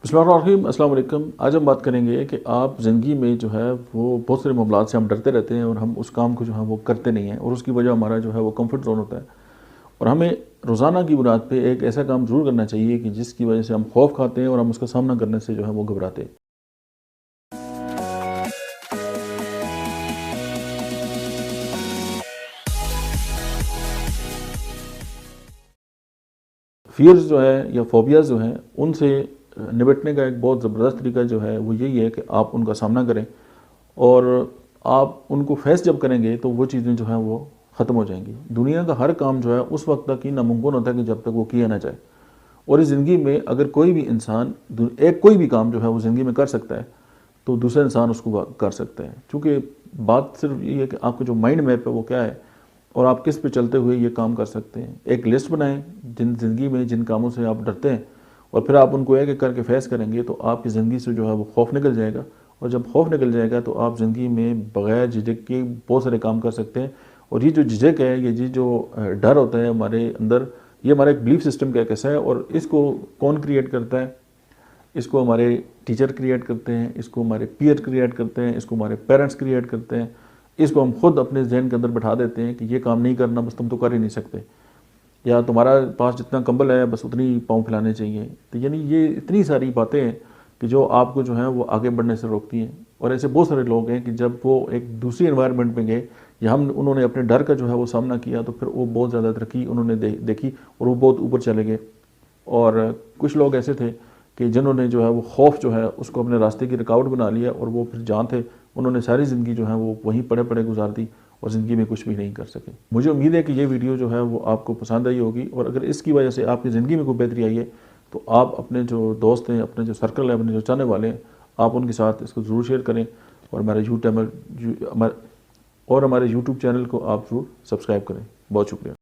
بسم اللہ الرحمن الرحیم، السلام علیکم۔ آج ہم بات کریں گے کہ آپ زندگی میں جو ہے وہ بہت سارے معاملات سے ہم ڈرتے رہتے ہیں اور ہم اس کام کو جو ہے وہ کرتے نہیں ہیں، اور اس کی وجہ ہمارا جو ہے وہ کمفرٹ زون ہوتا ہے، اور ہمیں روزانہ کی بنیاد پہ ایک ایسا کام ضرور کرنا چاہیے کہ جس کی وجہ سے ہم خوف کھاتے ہیں اور ہم اس کا سامنا کرنے سے جو ہے وہ گھبراتے ہیں۔ فیئرز جو ہے یا فوبیاز جو ہیں ان سے نمٹنے کا ایک بہت زبردست طریقہ جو ہے وہ یہی ہے کہ آپ ان کا سامنا کریں، اور آپ ان کو فیس جب کریں گے تو وہ چیزیں جو ہیں وہ ختم ہو جائیں گی۔ دنیا کا ہر کام جو ہے اس وقت تک ہی ناممکن ہوتا ہے کہ جب تک وہ کیا نہ جائے، اور اس زندگی میں اگر کوئی بھی انسان کوئی بھی کام جو ہے وہ زندگی میں کر سکتا ہے تو دوسرے انسان اس کو کر سکتے ہیں، چونکہ بات صرف یہ ہے کہ آپ کا جو مائنڈ میپ ہے وہ کیا ہے اور آپ کس پہ چلتے ہوئے یہ کام کر سکتے ہیں۔ ایک لسٹ بنائیں جن زندگی میں جن کاموں سے آپ ڈرتے ہیں، اور پھر آپ ان کو ایک ایک کر کے فیس کریں گے تو آپ کی زندگی سے جو ہے وہ خوف نکل جائے گا، اور جب خوف نکل جائے گا تو آپ زندگی میں بغیر جھجک کے بہت سارے کام کر سکتے ہیں۔ اور یہ جو جھجک ہے، یہ جو ڈر ہوتا ہے ہمارے اندر، یہ ہمارا ایک بلیف سسٹم کا ایک حصہ ہے، اور اس کو کون کریٹ کرتا ہے؟ اس کو ہمارے ٹیچر کریٹ کرتے ہیں، اس کو ہمارے پیئر کریٹ کرتے ہیں، اس کو ہمارے پیرنٹس کریٹ کرتے ہیں، اس کو ہم خود اپنے ذہن کے اندر بٹھا دیتے ہیں کہ یہ کام نہیں کرنا، بس تم تو کر ہی نہیں سکتے، یا تمہارا پاس جتنا کمبل ہے بس اتنی پاؤں پھیلانے چاہیے۔ تو یعنی یہ اتنی ساری باتیں ہیں کہ جو آپ کو جو ہیں وہ آگے بڑھنے سے روکتی ہیں۔ اور ایسے بہت سارے لوگ ہیں کہ جب وہ ایک دوسری انوائرمنٹ میں گئے یا انہوں نے اپنے ڈر کا جو ہے وہ سامنا کیا تو پھر وہ بہت زیادہ ترقی انہوں نے دیکھی اور وہ بہت اوپر چلے گئے۔ اور کچھ لوگ ایسے تھے کہ جنہوں نے جو ہے وہ خوف جو ہے اس کو اپنے راستے کی رکاوٹ بنا لیا، اور وہ پھر جان تھے انہوں نے ساری زندگی جو ہے وہ وہیں پڑے پڑے گزار دی اور زندگی میں کچھ بھی نہیں کر سکے۔ مجھے امید ہے کہ یہ ویڈیو جو ہے وہ آپ کو پسند آئی ہوگی، اور اگر اس کی وجہ سے آپ کی زندگی میں کوئی بہتری آئی ہے تو آپ اپنے جو دوست ہیں، اپنے جو سرکل ہے، اپنے جو چاہنے والے ہیں، آپ ان کے ساتھ اس کو ضرور شیئر کریں، اور ہمارے یوٹیوب چینل کو آپ ضرور سبسکرائب کریں۔ بہت شکریہ۔